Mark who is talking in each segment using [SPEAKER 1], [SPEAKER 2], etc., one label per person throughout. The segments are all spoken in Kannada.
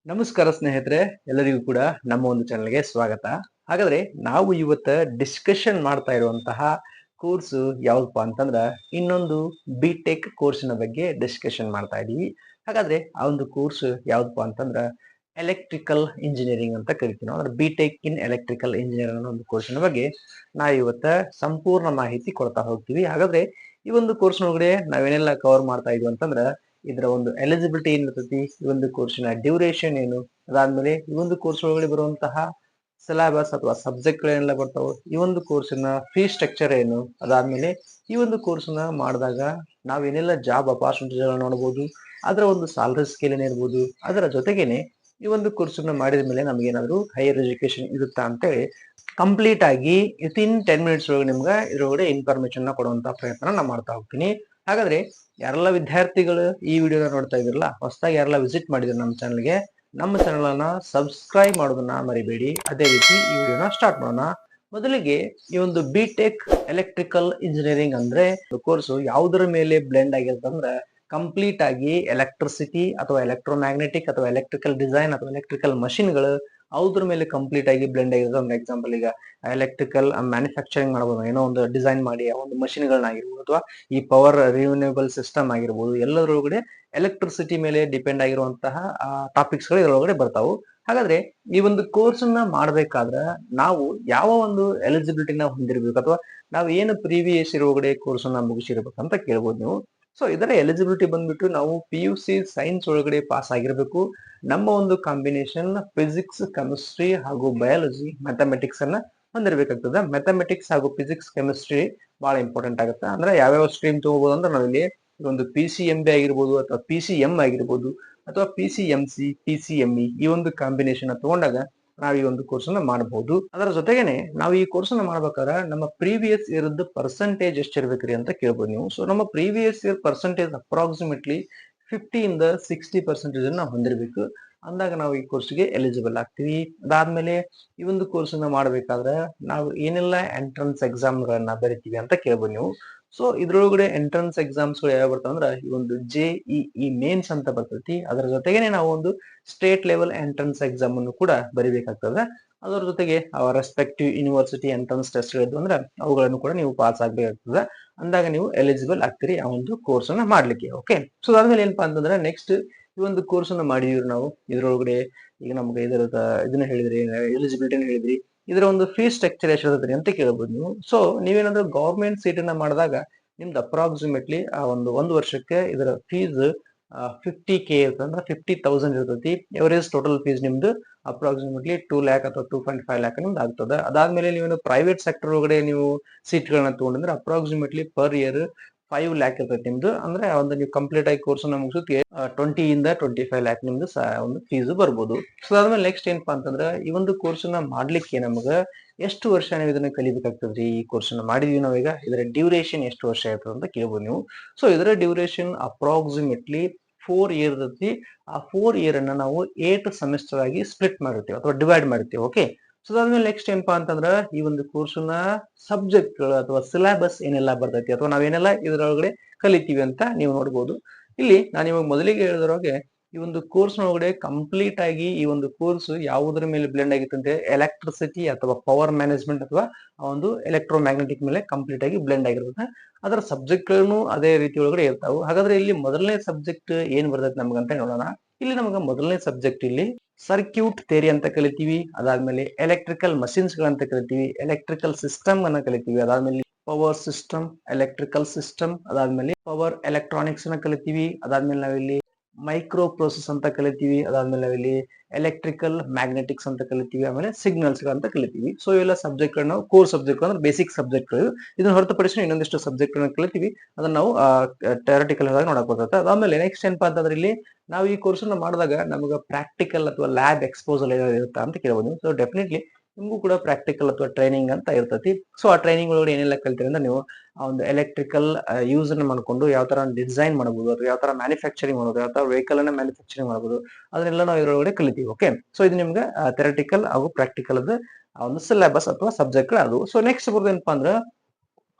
[SPEAKER 1] ನಮಸ್ಕಾರ ಸ್ನೇಹಿತರೆ, ಎಲ್ಲರಿಗೂ ಕೂಡ ನಮ್ಮ ಒಂದು ಚಾನಲ್ಗೆ ಸ್ವಾಗತ. ಹಾಗಾದ್ರೆ ನಾವು ಇವತ್ತ ಡಿಸ್ಕಷನ್ ಮಾಡ್ತಾ ಇರುವಂತಹ ಕೋರ್ಸ್ ಯಾವ್ದಪ್ಪ ಅಂತಂದ್ರ ಇನ್ನೊಂದು ಬಿ.ಟೆಕ್ ಕೋರ್ಸಿನ ಬಗ್ಗೆ ಡಿಸ್ಕಷನ್ ಮಾಡ್ತಾ ಇದೀವಿ. ಹಾಗಾದ್ರೆ ಆ ಒಂದು ಕೋರ್ಸ್ ಯಾವ್ದಪ್ಪ ಅಂತಂದ್ರ ಎಲೆಕ್ಟ್ರಿಕಲ್ ಇಂಜಿನಿಯರಿಂಗ್ ಅಂತ ಕರಿತೀವಿ ನಾವು. ಅಂದ್ರೆ ಬಿ.ಟೆಕ್ ಇನ್ ಎಲೆಕ್ಟ್ರಿಕಲ್ ಇಂಜಿನಿಯರಿಂಗ್ ಅನ್ನೋ ಒಂದು ಕೋರ್ಸಿನ ಬಗ್ಗೆ ನಾವು ಇವತ್ತ ಸಂಪೂರ್ಣ ಮಾಹಿತಿ ಕೊಡ್ತಾ ಹೋಗ್ತೀವಿ. ಹಾಗಾದ್ರೆ ಈ ಒಂದು ಕೋರ್ಸ್ ಒಳಗಡೆ ನಾವೇನೆಲ್ಲ ಕವರ್ ಮಾಡ್ತಾ ಇದೀವಿ ಅಂತಂದ್ರ ಇದರ ಒಂದು ಎಲಿಜಿಬಿಲಿಟಿ ಏನಿರ್ತೈತಿ, ಈ ಒಂದು ಕೋರ್ಸಿನ ಡ್ಯೂರೇಷನ್ ಏನು, ಅದಾದ್ಮೇಲೆ ಈ ಒಂದು ಕೋರ್ಸ್ ಒಳಗಡೆ ಬರುವಂತಹ ಸಿಲೆಬಸ್ ಅಥವಾ ಸಬ್ಜೆಕ್ಟ್ ಏನೆಲ್ಲ ಬರ್ತಾವ, ಈ ಒಂದು ಕೋರ್ಸಿನ ಫೀ ಸ್ಟ್ರಕ್ಚರ್ ಏನು, ಅದಾದ್ಮೇಲೆ ಈ ಒಂದು ಕೋರ್ಸ್ನ ಮಾಡಿದಾಗ ನಾವೇನೆಲ್ಲ ಜಾಬ್ ಅಪಾರ್ಚುನಿಟಿಗಳನ್ನ ನೋಡಬಹುದು, ಅದರ ಒಂದು ಸಾಲರಿ ಸ್ಕೇಲ್ ಏನಿರ್ಬೋದು, ಅದರ ಜೊತೆಗೇನೆ ಈ ಒಂದು ಕೋರ್ಸ್ನ ಮಾಡಿದ ಮೇಲೆ ನಮ್ಗೇನಾದ್ರು ಹೈಯರ್ ಎಜುಕೇಶನ್ ಇರುತ್ತಾ ಅಂತೇಳಿ ಕಂಪ್ಲೀಟ್ ಆಗಿ ವಿತಿನ್ 10 ಮಿನಿಟ್ಸ್ ಒಳಗೆ ನಿಮ್ಗೆ ಇದ್ರೊಳಗಡೆ ಇನ್ಫಾರ್ಮೇಶನ್ ಕೊಡುವಂತ ಪ್ರಯತ್ನ ನಾ ಮಾಡ್ತಾ ಹೋಗ್ತೀನಿ. ಹಾಗಾದ್ರೆ ಯಾರೆಲ್ಲ ವಿದ್ಯಾರ್ಥಿಗಳು ಈ ವಿಡಿಯೋನ ನೋಡ್ತಾ ಇದ್ರಲ್ಲ, ಹೊಸದಾಗಿ ಯಾರೆಲ್ಲ ವಿಸಿಟ್ ಮಾಡಿದ್ರು ನಮ್ಮ ಚಾನಲ್ ಅನ್ನ ಸಬ್ಸ್ಕ್ರೈಬ್ ಮಾಡೋದನ್ನ ಮರಿಬೇಡಿ. ಅದೇ ರೀತಿ ಈ ವಿಡಿಯೋನ ಸ್ಟಾರ್ಟ್ ಮಾಡೋಣ. ಮೊದಲಿಗೆ ಈ ಒಂದು ಬಿ.ಟೆಕ್ ಎಲೆಕ್ಟ್ರಿಕಲ್ ಇಂಜಿನಿಯರಿಂಗ್ ಅಂದ್ರೆ ಕೋರ್ಸ್ ಯಾವುದರ ಮೇಲೆ ಬ್ಲೆಂಡ್ ಆಗಿರ್ತಂದ್ರೆ ಕಂಪ್ಲೀಟ್ ಆಗಿ ಎಲೆಕ್ಟ್ರಿಸಿಟಿ ಅಥವಾ ಎಲೆಕ್ಟ್ರೋಮ್ಯಾಗ್ನೆಟಿಕ್ ಅಥವಾ ಎಲೆಕ್ಟ್ರಿಕಲ್ ಡಿಸೈನ್ ಅಥವಾ ಎಲೆಕ್ಟ್ರಿಕಲ್ ಮಷಿನ್ಗಳು ಅವ್ರ ಮೇಲೆ ಕಂಪ್ಲೀಟ್ ಆಗಿ ಬ್ಲೆಂಡ್ ಆಗಿರೋದು. ಒಂದು ಎಕ್ಸಾಂಪಲ್ ಈಗ ಎಲೆಕ್ಟ್ರಿಕಲ್ ಮ್ಯಾನುಫ್ಯಾಕ್ಚರಿಂಗ್ ಮಾಡಬಹುದು, ಏನೋ ಒಂದು ಡಿಸೈನ್ ಮಾಡಿ ಆ ಒಂದು ಮಷಿನ್ಗಳನ್ನಾಗಿರ್ಬೋದು ಅಥವಾ ಈ ಪವರ್ ರಿನ್ಯೂವಬಲ್ ಸಿಸ್ಟಮ್ ಆಗಿರ್ಬೋದು, ಎಲ್ಲದರೊಳಗಡೆ ಎಲೆಕ್ಟ್ರಿಸಿಟಿ ಮೇಲೆ ಡಿಪೆಂಡ್ ಆಗಿರುವಂತಹ ಟಾಪಿಕ್ಸ್ ಗಳು ಇದರೊಳಗಡೆ ಬರ್ತಾವು. ಹಾಗಾದ್ರೆ ಈ ಒಂದು ಕೋರ್ಸ್ ನ ಮಾಡ್ಬೇಕಾದ್ರೆ ನಾವು ಯಾವ ಒಂದು ಎಲಿಜಿಬಿಲಿಟಿನ ಹೊಂದಿರಬೇಕು ಅಥವಾ ನಾವು ಏನು ಪ್ರೀವಿಯಸ್ ಇರೋಗಡೆ ಕೋರ್ಸ್ ನ ಮುಗಿಸಿರ್ಬೇಕಂತ ಕೇಳ್ಬೋದು ನೀವು. ಸೊ ಇದರ ಎಲಿಜಿಬಿಲಿಟಿ ಬಂದ್ಬಿಟ್ಟು ನಾವು PUC ಸೈನ್ಸ್ ಒಳಗಡೆ ಪಾಸ್ ಆಗಿರ್ಬೇಕು. ನಮ್ಮ ಒಂದು ಕಾಂಬಿನೇಷನ್ ಫಿಸಿಕ್ಸ್, ಕೆಮಿಸ್ಟ್ರಿ ಹಾಗೂ ಬಯಾಲಜಿ, ಮ್ಯಾಥಮೆಟಿಕ್ಸ್ ಅನ್ನ ಹೊಂದಿರಬೇಕಾಗ್ತದೆ. ಮ್ಯಾಥಮೆಟಿಕ್ಸ್ ಹಾಗೂ ಫಿಸಿಕ್ಸ್, ಕೆಮಿಸ್ಟ್ರಿ ಬಹಳ ಇಂಪಾರ್ಟೆಂಟ್ ಆಗುತ್ತೆ. ಅಂದ್ರೆ ಯಾವ್ಯಾವ ಸ್ಟ್ರೀಮ್ ತಗೋಬಹುದು ಅಂದ್ರೆ ನಾವಿಲ್ಲಿ ಒಂದು PCMB ಆಗಿರ್ಬೋದು ಅಥವಾ PCM ಆಗಿರ್ಬೋದು ಅಥವಾ PCMC, PCME ಈ ಒಂದು ಕಾಂಬಿನೇಷನ್ ತಗೊಂಡಾಗ ನಾವು ಈ ಒಂದು ಕೋರ್ಸ್ ಅನ್ನ ಮಾಡಬಹುದು. ಅದರ ಜೊತೆಗೇನೆ ನಾವು ಈ ಕೋರ್ಸ್ ಅನ್ನ ಮಾಡ್ಬೇಕಾದ್ರೆ ನಮ್ಮ ಪ್ರೀವಿಯಸ್ ಇಯರ್ ಪರ್ಸೆಂಟೇಜ್ ಎಷ್ಟಿರ್ಬೇಕ್ರಿ ಅಂತ ಕೇಳ್ಬೋದು ನೀವು. ಸೊ ನಮ್ಮ ಪ್ರೀವಿಯಸ್ ಇಯರ್ ಪರ್ಸೆಂಟೇಜ್ ಅಪ್ರಾಕ್ಸಿಮೇಟ್ಲಿ 50 ಇಂದ 60% ಅನ್ನ ಹೊಂದಿರಬೇಕು. ಅಂದಾಗ ನಾವು ಈ ಕೋರ್ಸ್ಗೆ ಎಲಿಜಿಬಲ್ ಆಗ್ತೀವಿ. ಅದಾದ್ಮೇಲೆ ಈ ಒಂದು ಕೋರ್ಸ್ ಅನ್ನ ಮಾಡ್ಬೇಕಾದ್ರೆ ನಾವು ಏನೆಲ್ಲ ಎಂಟ್ರನ್ಸ್ ಎಕ್ಸಾಮ್ ಗಳನ್ನ ಬರಿತೀವಿ ಅಂತ ಕೇಳ್ಬೋದು ನೀವು. ಸೊ ಇದ್ರೊಳಗಡೆ ಎಂಟ್ರನ್ಸ್ ಎಕ್ಸಾಮ್ಸ್ ಗಳು ಯಾವ ಬರ್ತಾವ ಅಂದ್ರೆ ಈ ಒಂದು JEE ಮೇನ್ಸ್ ಅಂತ ಬರ್ತೈತಿ. ಅದರ ಜೊತೆಗೇನೆ ನಾವು ಒಂದು ಸ್ಟೇಟ್ ಲೆವೆಲ್ ಎಂಟ್ರನ್ಸ್ ಎಕ್ಸಾಮ್ ಅನ್ನು ಕೂಡ ಬರಿಬೇಕಾಗ್ತದೆ. ಅದರ ಜೊತೆಗೆ ರೆಸ್ಪೆಕ್ಟಿವ್ ಯೂನಿವರ್ಸಿಟಿ ಎಂಟ್ರನ್ಸ್ ಟೆಸ್ಟ್ ಗಳಿದ್ವು ಅಂದ್ರೆ ಅವುಗಳನ್ನು ಕೂಡ ನೀವು ಪಾಸ್ ಆಗ್ಬೇಕಾಗ್ತದೆ. ಅಂದಾಗ ನೀವು ಎಲಿಜಿಬಲ್ ಆಗ್ತೀರಿ ಆ ಒಂದು ಕೋರ್ಸ್ ಅನ್ನ ಮಾಡ್ಲಿಕ್ಕೆ. ಓಕೆ, ಸೊ ಅದಾದ್ಮೇಲೆ ಏನಪ್ಪಾ ಅಂತಂದ್ರೆ ನೆಕ್ಸ್ಟ್ ಈ ಒಂದು ಕೋರ್ಸ್ ಅನ್ನ ಮಾಡಿದ್ವಿ ನಾವು. ಇದ್ರೊಳಗಡೆ ಈಗ ನಮ್ಗೆ ಇದನ್ನ ಹೇಳಿದ್ರಿ, ಎಲಿಜಿಬಿಲಿಟಿನ ಹೇಳಿದ್ರಿ, ಇದರ ಒಂದು ಫೀಸ್ ಸ್ಟ್ರಕ್ಚರ್ ಎಷ್ಟಿರ್ತದೆ ಅಂತ ಕೇಳ್ಬೋದು ನೀವು. ಸೊ ನೀವೇನಾದ್ರೂ ಗೌರ್ಮೆಂಟ್ ಸೀಟ್ ಅನ್ನ ಮಾಡಿದಾಗ ನಿಮ್ದು ಅಪ್ರಾಕ್ಸಿಮೇಟ್ಲಿ ಆ ಒಂದು ವರ್ಷಕ್ಕೆ ಇದರ ಫೀಸ್ 50K ಇರ್ತಂದ್ರೆ 50,000 ಇರ್ತೈತಿ. ಎವರೇಜ್ ಟೋಟಲ್ ಫೀಸ್ ನಿಮ್ದು ಅಪ್ರಾಕ್ಸಿಮೇಟ್ಲಿ 2 ಲ್ಯಾಕ್ ಅಥವಾ 2.5 ಲ್ಯಾಕ್ ನಿಮ್ದು ಆಗ್ತದೆ. ಅದಾದ್ಮೇಲೆ ನೀವು ಪ್ರೈವೇಟ್ ಸೆಕ್ಟರ್ ಒಳಗಡೆ ನೀವು ಸೀಟ್ಗಳನ್ನ ತಗೊಂಡ್ರೆ ಅಪ್ರಾಕ್ಸಿಮೇಟ್ಲಿ ಪರ್ ಇಯರ್ 5 ಲ್ಯಾಕ್ ಇರ್ತೈತಿ ನಿಮ್ದು. ಅಂದ್ರೆ ಒಂದು ನೀವು ಕಂಪ್ಲೀಟ್ ಆಗಿ ಕೋರ್ಸ್ ನ ಮುಗಿಸೋಕೆ 20 ಇಂದ 25 ಲ್ಯಾಕ್ ನಿಮ್ದು ಒಂದು ಫೀಸ್ ಬರ್ಬೋದು. ಸೊ ಅದಾದ್ಮೇಲೆ ನೆಕ್ಸ್ಟ್ ಏನಪ್ಪಾ ಅಂತಂದ್ರೆ ಈ ಒಂದು ಕೋರ್ಸ್ ನ ಮಾಡ್ಲಿಕ್ಕೆ ನಮಗ ಎಷ್ಟು ವರ್ಷ ನೀವು ಇದನ್ನ ಕಲಿಬೇಕಾಗ್ತದ್ರಿ? ಈ ಕೋರ್ಸ್ ನ ಮಾಡಿದೀವಿ ನಾವೀಗ, ಇದರ ಡ್ಯೂರೇಷನ್ ಎಷ್ಟು ವರ್ಷ ಇರ್ತದೆ ಅಂತ ಕೇಳ್ಬೋದು ನೀವು. ಸೊ ಇದರ ಡ್ಯೂರೇಷನ್ ಅಪ್ರಾಕ್ಸಿಮೇಟ್ಲಿ 4 ಇಯರ್ ಇರ್ತೈತಿ. ಆ 4 ಇಯರ್ ಅನ್ನ ನಾವು 8 ಸೆಮಿಸ್ಟರ್ ಆಗಿ ಸ್ಪ್ಲಿಟ್ ಮಾಡಿರ್ತೀವಿ ಅಥವಾ ಡಿವೈಡ್ ಮಾಡಿರ್ತೀವಿ. ಓಕೆ, ಸೊ ಅದಾದ್ಮೇಲೆ ನೆಕ್ಸ್ಟ್ ಏನಪ್ಪಾ ಅಂತಂದ್ರ ಈ ಒಂದು ಕೋರ್ಸ್ನ ಸಬ್ಜೆಕ್ಟ್ಗಳು ಅಥವಾ ಸಿಲೆಬಸ್ ಏನೆಲ್ಲ ಬರ್ತೈತಿ ಅಥವಾ ನಾವೇನೆಲ್ಲ ಇದರೊಳಗಡೆ ಕಲಿತೀವಿ ಅಂತ ನೀವು ನೋಡ್ಬೋದು. ಇಲ್ಲಿ ನಾನು ಇವಾಗ ಮೊದಲಿಗೆ ಹೇಳಿದ್ರೊಳಗೆ ಈ ಒಂದು ಕೋರ್ಸ್ ಒಳಗಡೆ ಕಂಪ್ಲೀಟ್ ಆಗಿ ಈ ಒಂದು ಕೋರ್ಸ್ ಯಾವುದರ ಮೇಲೆ ಬ್ಲೆಂಡ್ ಆಗಿತ್ತು ಅಂದ್ರೆ ಎಲೆಕ್ಟ್ರಿಸಿಟಿ ಅಥವಾ ಪವರ್ ಮ್ಯಾನೇಜ್ಮೆಂಟ್ ಅಥವಾ ಆ ಒಂದು ಎಲೆಕ್ಟ್ರೋಮ್ಯಾಗ್ನೆಟಿಕ್ ಮೇಲೆ ಕಂಪ್ಲೀಟ್ ಆಗಿ ಬ್ಲೆಂಡ್ ಆಗಿರುತ್ತೆ. ಅದರ ಸಬ್ಜೆಕ್ಟ್ ಗಳನ್ನು ಅದೇ ರೀತಿ ಒಳಗಡೆ ಇರ್ತಾವೆ. ಹಾಗಾದ್ರೆ ಇಲ್ಲಿ ಮೊದಲನೇ ಸಬ್ಜೆಕ್ಟ್ ಏನ್ ಬರ್ತೈತೆ ನಮ್ಗಂತ ನೋಡೋಣ. ಇಲ್ಲಿ ನಮಗೆ ಮೊದಲನೇ ಸಬ್ಜೆಕ್ಟ್ ಇಲ್ಲಿ ಸರ್ಕ್ಯೂಟ್ ಥಿಯರಿ ಅಂತ ಕಲಿತೀವಿ. ಅದಾದ್ಮೇಲೆ ಎಲೆಕ್ಟ್ರಿಕಲ್ ಮಷಿನ್ಸ್ ಗಳಂತ ಕಲಿತೀವಿ, ಎಲೆಕ್ಟ್ರಿಕಲ್ ಸಿಸ್ಟಮ್ ಅನ್ನ ಕಲಿತೀವಿ, ಅದಾದ್ಮೇಲೆ ಪವರ್ ಸಿಸ್ಟಮ್, ಎಲೆಕ್ಟ್ರಿಕಲ್ ಸಿಸ್ಟಮ್, ಅದಾದ್ಮೇಲೆ ಪವರ್ ಎಲೆಕ್ಟ್ರಾನಿಕ್ಸ್ ಅನ್ನ ಕಲಿತೀವಿ. ಅದಾದ್ಮೇಲೆ ನಾವಿಲ್ಲಿ ಮೈಕ್ರೋ ಪ್ರೋಸೆಸ್ ಅಂತ ಕಲಿತೀವಿ. ಅದಾದ್ಮೇಲೆ ನಾವಿಲ್ಲಿ ಎಲೆಕ್ಟ್ರಿಕಲ್ ಮ್ಯಾಗ್ನೆಟಿಕ್ಸ್ ಅಂತ ಕಲಿತೀವಿ, ಆಮೇಲೆ ಸಿಗ್ನಲ್ಸ್ ಅಂತ ಕಲಿತೀವಿ. ಸೊ ಇವೆಲ್ಲ ಸಬ್ಜೆಕ್ಟ್ ಗಳನ್ನ ಕೋರ್ ಸಬ್ಜೆಕ್ಟ್ ಅಂದ್ರೆ ಬೇಸಿಕ್ ಸಬ್ಜೆಕ್ಟ್ ಗಳು. ಇದನ್ನ ಹೊರತುಪಡಿಸಿ ಇನ್ನೊಂದಿಷ್ಟು ಸಬ್ಜೆಕ್ಟ್ ಗಳನ್ನ ಕಲಿತೀವಿ. ಅದನ್ನ ನಾವು ಥಿಯರಿಟಿಕಲ್ ಆಗಿ ನೋಡಕ್ ಬರ್ತದೆ. ಅದಾದ್ಮೇಲೆ ನೆಕ್ಸ್ಟ್ ಏನಪ್ಪಾ ಅಂತಂದ್ರೆ ಇಲ್ಲಿ ನಾವು ಈ ಕೋರ್ಸ್ ಅನ್ನ ಮಾಡಿದಾಗ ನಮಗೆ ಪ್ರಾಕ್ಟಿಕಲ್ ಅಥವಾ ಲ್ಯಾಬ್ ಎಕ್ಸ್ಪೋಸಲ್ ಇರುತ್ತಾ ಅಂತ ಕೇಳ್ಬೋದು. ಸೊ ಡೆಫಿನೆಟ್ಲಿ ನಿಮಗೂ ಕೂಡ ಪ್ರಾಕ್ಟಿಕಲ್ ಅಥವಾ ಟ್ರೈನಿಂಗ್ ಅಂತ ಇರ್ತೈತಿ. ಸೊ ಆ ಟ್ರೈನಿಂಗ್ ಒಳಗಡೆ ಏನೆಲ್ಲ ಕಲ್ತೀರಿ ಅಂದ್ರೆ ನೀವು ಆ ಒಂದು ಎಲೆಕ್ಟ್ರಿಕಲ್ ಯೂಸ್ ಅನ್ನ ಮಾಡ್ಕೊಂಡು ಯಾವ ತರ ಡಿಸೈನ್ ಮಾಡಬಹುದು ಅಥವಾ ಯಾವ ತರ ಮ್ಯಾನುಫ್ಯಾಕ್ಚರಿಂಗ್ ಮಾಡಬಹುದು, ಯಾವ ತರ ವೆಹಿಕಲ್ ಅನ್ನ ಮ್ಯಾನುಫ್ಯಾಕ್ಚರಿಂಗ್ ಮಾಡಬಹುದು, ಅದನ್ನೆಲ್ಲ ನಾವು ಇದರೊಳಗಡೆ ಕಲಿತೀವಿ. ಓಕೆ, ಸೊ ಇದು ನಿಮ್ಗೆ ಥಿಯರಿಟಿಕಲ್ ಹಾಗೂ ಪ್ರಾಕ್ಟಿಕಲ್ ಆ ಒಂದು ಸಿಲೆಬಸ್ ಅಥವಾ ಸಬ್ಜೆಕ್ಟ್ ಅದು. ಸೊ ನೆಕ್ಸ್ಟ್ ಬರೋದೇನಪ್ಪಾ ಅಂದ್ರೆ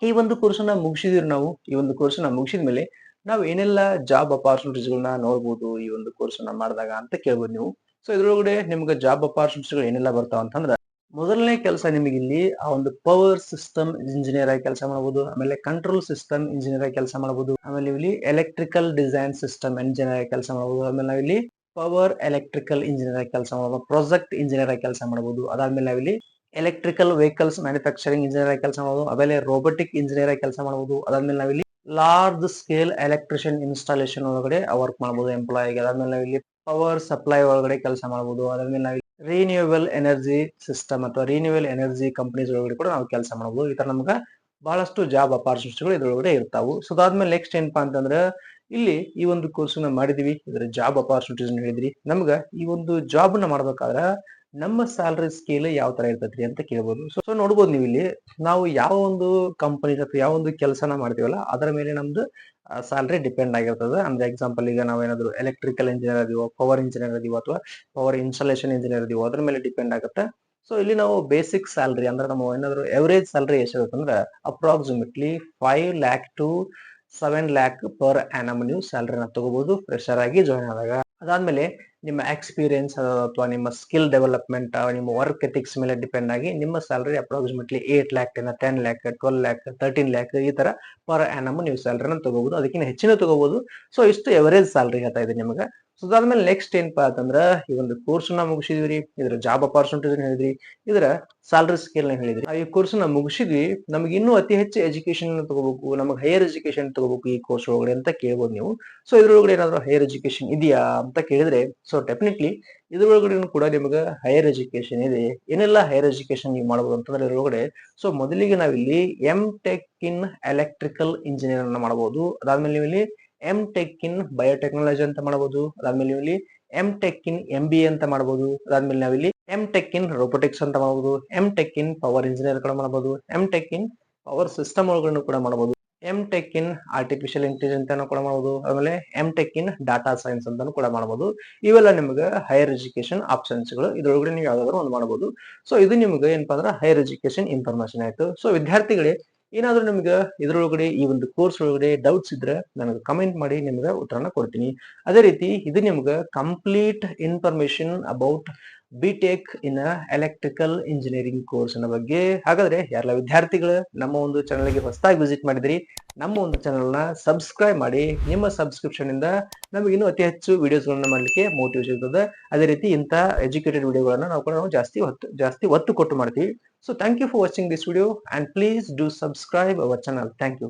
[SPEAKER 1] ಈ ಒಂದು ಕೋರ್ಸ್ ನ ಮುಗಿಸಿದ್ವಿ ನಾವು. ಈ ಒಂದು ಕೋರ್ಸ್ ನ ಮುಗಿಸಿದ ಮೇಲೆ ನಾವು ಏನೆಲ್ಲ ಜಾಬ್ ಅಪಾರ್ಚುನಿಟೀಸ್ ಗಳನ್ನ ನೋಡ್ಬೋದು ಈ ಒಂದು ಕೋರ್ಸ್ ನ ಮಾಡಿದಾಗ ಅಂತ ಕೇಳ್ಬೋದು ನೀವು. ಸೊ ಇದ್ರೊಳಗಡೆ ನಿಮ್ಗೆ ಜಾಬ್ ಅಪಾರ್ಚುನಿಟಿಗಳು ಏನೆಲ್ಲ ಬರ್ತಾವ ಅಂತಂದ್ರ ಮೊದಲನೇ ಕೆಲಸ ನಿಮಗೆ ಇಲ್ಲಿ ಆ ಒಂದು ಪವರ್ ಸಿಸ್ಟಮ್ ಇಂಜಿನಿಯರ್ ಆಗಿ ಕೆಲಸ ಮಾಡಬಹುದು, ಆಮೇಲೆ ಕಂಟ್ರೋಲ್ ಸಿಸ್ಟಮ್ ಇಂಜಿನಿಯರ್ ಆಗಿ ಕೆಲಸ ಮಾಡಬಹುದು, ಆಮೇಲೆ ಇಲ್ಲಿ ಎಲೆಕ್ಟ್ರಿಕಲ್ ಡಿಸೈನ್ ಸಿಸ್ಟಮ್ ಇಂಜಿನಿಯರ್ ಆಗಿ ಕೆಲಸ ಮಾಡಬಹುದು, ಆಮೇಲೆ ನಾವಿಲ್ಲಿ ಪವರ್ ಎಲೆಕ್ಟ್ರಿಕಲ್ ಇಂಜಿನಿಯರ್ ಆಗಿ ಕೆಲಸ ಮಾಡಬಹುದು, ಪ್ರಾಜೆಕ್ಟ್ ಇಂಜಿನಿಯರ್ ಆಗಿ ಕೆಲಸ ಮಾಡಬಹುದು, ಅದಾದ್ಮೇಲೆ ನಾವಿಲ್ಲಿ ಎಲೆಕ್ಟ್ರಿಕಲ್ ವೆಹಿಕಲ್ಸ್ ಮ್ಯಾನುಫ್ಯಾಕ್ಚರಿಂಗ್ ಇಂಜಿನಿಯರ್ ಆಗಿ ಕೆಲಸ ಮಾಡಬಹುದು, ಆಮೇಲೆ ರೋಬೋಟಿಕ್ ಇಂಜಿನಿಯರ್ ಆಗಿ ಕೆಲಸ ಮಾಡಬಹುದು, ಅದಾದ್ಮೇಲೆ ನಾವಿಲ್ಲಿ ಲಾರ್ಜ್ ಸ್ಕೇಲ್ ಎಲೆಕ್ಟ್ರಿಷಿಯನ್ ಇನ್ಸ್ಟಾಲೇಷನ್ ಒಳಗಡೆ ವರ್ಕ್ ಮಾಡಬಹುದು ಎಂಪ್ಲಾಯ್. ಅದಾದ್ಮೇಲೆ ನಾವಿಲ್ಲಿ ಪವರ್ ಸಪ್ಲೈ ಒಳಗಡೆ ಕೆಲಸ ಮಾಡಬಹುದು, ಅದಾದ್ಮೇಲೆ ನಾವು ರಿನ್ಯೂವಲ್ ಎನರ್ಜಿ ಸಿಸ್ಟಮ್ ಅಥವಾ ರಿನ್ಯೂವಲ್ ಎನರ್ಜಿ ಕಂಪನೀಸ್ ಒಳಗಡೆ ಕೂಡ ನಾವು ಕೆಲಸ ಮಾಡಬಹುದು. ಈ ತರ ನಮ್ಗೆ ಬಹಳಷ್ಟು ಜಾಬ್ ಅಪಾರ್ಚುನಿಟಿಗಳು ಇದ್ರೊಳಗಡೆ ಇರ್ತಾವು. ಸೊ ಅದಾದ್ಮೇಲೆ ನೆಕ್ಸ್ಟ್ ಏನಪ್ಪಾ ಅಂತಂದ್ರೆ ಇಲ್ಲಿ ಈ ಒಂದು ಕೋರ್ಸ್ ನ ಮಾಡಿದೀವಿ, ಇದ್ರ ಜಾಬ್ ಅಪಾರ್ಚುನಿಟೀಸ್ ಹೇಳಿದ್ರಿ. ನಮ್ಗ ಈ ಒಂದು ಜಾಬ್ ನ ಮಾಡ್ಬೇಕಾದ್ರ ನಮ್ಮ ಸ್ಯಾಲರಿ ಸ್ಕೇಲ್ ಯಾವ ತರ ಇರ್ತೈತ್ರಿ ಅಂತ ಕೇಳ್ಬೋದು. ಸೊ ನೋಡ್ಬೋದು ನೀವು ಇಲ್ಲಿ ನಾವು ಯಾವ ಒಂದು ಕಂಪನಿ ಅಥವಾ ಯಾವ ಒಂದು ಕೆಲಸನ ಮಾಡ್ತೀವಲ್ಲ ಅದರ ಮೇಲೆ ನಮ್ದು ಸ್ಯಾಲರಿ ಡಿಪೆಂಡ್ ಆಗಿರ್ತದೆ. ಅಂದ್ರೆ ಎಕ್ಸಾಂಪಲ್ ಈಗ ನಾವೇನಾದ್ರು ಎಲೆಕ್ಟ್ರಿಕಲ್ ಇಂಜಿನಿಯರ್ ಇದೀವೋ, ಪವರ್ ಇಂಜಿನಿಯರ್ ಇದೀವೋ ಅಥವಾ ಪವರ್ ಇನ್ಸ್ಟಾಲೇಷನ್ ಇಂಜಿನಿಯರ್ ಇದೀವೋ ಅದ್ರ ಮೇಲೆ ಡಿಪೆಂಡ್ ಆಗುತ್ತೆ. ಸೊ ಇಲ್ಲಿ ನಾವು ಬೇಸಿಕ್ ಸ್ಯಾಲರಿ ಅಂದ್ರೆ ನಮ್ಮ ಏನಾದ್ರು ಎವರೇಜ್ ಸ್ಯಾಲರಿ ಎಷ್ಟಿರುತ್ತೆ ಅಂದ್ರೆ approximately 5 lakh to 7 lakh per annum ನೀವು ಸ್ಯಾಲರಿನ ತಗೋಬಹುದು ಫ್ರೆಶರ್ ಆಗಿ ಜಾಯ್ನ್ ಆದಾಗ. ಅದಾದ್ಮೇಲೆ ನಿಮ್ಮ ಎಕ್ಸ್ಪೀರಿಯನ್ಸ್ ಅಥವಾ ನಿಮ್ಮ ಸ್ಕಿಲ್ ಡೆವಲಪ್ಮೆಂಟ್, ನಿಮ್ಮ ವರ್ಕ್ ಎಥಿಕ್ಸ್ ಮೇಲೆ ಡಿಪೆಂಡ್ ಆಗಿ ನಿಮ್ಮ salary approximately 8 lakh 10 lakh 12 lakh 13 lakh ಈ ತರ ಪರ್ ಆನಮ್ ನೀವು ಸ್ಯಾಲರಿನ ತಗೋಬಹುದು. ಅದಕ್ಕಿಂತ ಹೆಚ್ಚಿನ ತಗೋಬಹುದು. ಸೊ ಇಷ್ಟು ಎವರೇಜ್ ಸ್ಯಾಲರಿ ಹೇಳ್ತಾ ಇದೆ ನಿಮಗೆ. ಸೊ ಅದಾದ್ಮೇಲೆ ನೆಕ್ಸ್ಟ್ ಏನಪ್ಪಾ ಅಂತಂದ್ರ ಈ ಒಂದು ಕೋರ್ಸ್ ನ ಮುಗಿಸಿದ್ವಿ, ಇದ್ರ ಜಾಬ್ ಅಪಾರ್ಚುನಿಟೀಸ್ ಹೇಳಿದ್ರಿ, ಇದರ ಸ್ಯಾಲರಿ ಸ್ಕೇಲ್ ನ ಹೇಳಿದ್ರಿ. ಈ ಕೋರ್ಸ್ ನ ಮುಗಿಸಿದ್ವಿ, ನಮ್ಗೆ ಇನ್ನೂ ಅತಿ ಹೆಚ್ಚು ಎಜುಕೇಶನ್ ತಗೋಬೇಕು, ನಮಗೆ ಹೈಯರ್ ಎಜುಕೇಶನ್ ತಗೋಬೇಕು ಈ ಕೋರ್ಸ್ ಒಳಗಡೆ ಅಂತ ಕೇಳ್ಬೋದು ನೀವು. ಸೊ ಇದ್ರೊಳಗಡೆ ಏನಾದ್ರು ಹೈಯರ್ ಎಜುಕೇಶನ್ ಇದೆಯಾ ಅಂತ ಕೇಳಿದ್ರೆ ಸೊ ಡೆಫಿನೆಟ್ಲಿ ಇದ್ರೊಳಗಡೆ ಕೂಡ ನಿಮಗೆ ಹೈಯರ್ ಎಜುಕೇಶನ್ ಇದೆ. ಏನೆಲ್ಲ ಹೈಯರ್ ಎಜುಕೇಶನ್ ನೀವು ಮಾಡಬಹುದು ಅಂತಂದ್ರೆ ಇದ್ರೊಳಗಡೆ ಸೊ ಮೊದಲಿಗೆ ನಾವಿಲ್ಲಿ M tech in electrical engineer ಅನ್ನ ಮಾಡಬಹುದು. ಅದಾದ್ಮೇಲೆ ನೀವು ಇಲ್ಲಿ ಎಂ ಟೆಕ್ ಇನ್ ಬಯೋಟೆಕ್ನಾಲಜಿ ಅಂತ ಮಾಡಬಹುದು. ಅದಾದ್ಮೇಲೆ ನೀವು ಇಲ್ಲಿ ಎಂ ಟೆಕ್ ಇನ್ MBA ಅಂತ ಮಾಡಬಹುದು. ಅದಾದ್ಮೇಲೆ ನಾವಿಲ್ಲಿ ಎಂ ಟೆಕ್ ಇನ್ ರೋಬೋಟಿಕ್ಸ್ ಅಂತ ಮಾಡಬಹುದು, M tech in power engineer ಕೂಡ ಮಾಡಬಹುದು, M tech in power system ಒಳಗಡೆ ಕೂಡ ಮಾಡಬಹುದು, M tech in artificial intelligence ಅನ್ನು ಕೂಡ ಮಾಡಬಹುದು, ಆಮೇಲೆ M tech in data science ಅಂತಾನು ಕೂಡ ಮಾಡಬಹುದು. ಇವೆಲ್ಲ ನಿಮಗೆ ಹೈಯರ್ ಎಜುಕೇಶನ್ ಆಪ್ಷನ್ಸ್ ಗಳು. ಇದ್ರೊಳಗಡೆ ನೀವು ಯಾವ್ದಾದ್ರು ಒಂದು ಮಾಡಬಹುದು. ಸೊ ಇದು ನಿಮಗೆ ಏನಪ್ಪಾ ಅಂದ್ರೆ ಹೈಯರ್ ಎಜುಕೇಶನ್ ಇನ್ಫಾರ್ಮೇಶನ್ ಆಯ್ತು. ಸೊ ವಿದ್ಯಾರ್ಥಿಗಳೇ ಏನಾದ್ರೂ ನಿಮ್ಗೆ ಇದ್ರೊಳಗಡೆ ಈ ಒಂದು ಕೋರ್ಸ್ ಒಳಗಡೆ ಡೌಟ್ಸ್ ಇದ್ರೆ ನನಗೆ ಕಮೆಂಟ್ ಮಾಡಿ, ನಿಮ್ಗೆ ಉತ್ತರನ ಕೊಡ್ತೀನಿ. ಅದೇ ರೀತಿ ಇದು ನಿಮ್ಗೆ complete information about BTech in electrical engineering course ನ ಬಗ್ಗೆ. ಹಾಗಾದ್ರೆ ಯಾರೆಲ್ಲ ವಿದ್ಯಾರ್ಥಿಗಳು ನಮ್ಮ ಒಂದು ಚಾನಲ್ಗೆ ಹೊಸದಾಗಿ ವಿಸಿಟ್ ಮಾಡಿದ್ರಿ, ನಮ್ಮ ಒಂದು ಚಾನಲ್ ನ ಸಬ್ಸ್ಕ್ರೈಬ್ ಮಾಡಿ. ನಿಮ್ಮ ಸಬ್ಸ್ಕ್ರಿಪ್ಷನ್ ಇಂದ ನಮಗೆ ಇನ್ನೂ ಅತಿ ಹೆಚ್ಚು ವಿಡಿಯೋಸ್ ಗಳನ್ನ ಮಾಡ್ಲಿಕ್ಕೆ ಮೋಟಿವೇಶನ್ ಇರ್ತದೆ. ಅದೇ ರೀತಿ ಇಂಥ ಎಜುಕೇಟೆಡ್ ವಿಡಿಯೋಗಳನ್ನ ನಾವು ಜಾಸ್ತಿ ಒತ್ತು ಕೊಟ್ಟು ಮಾಡ್ತೀವಿ. So thank you for watching this video and please do subscribe our channel. Thank you.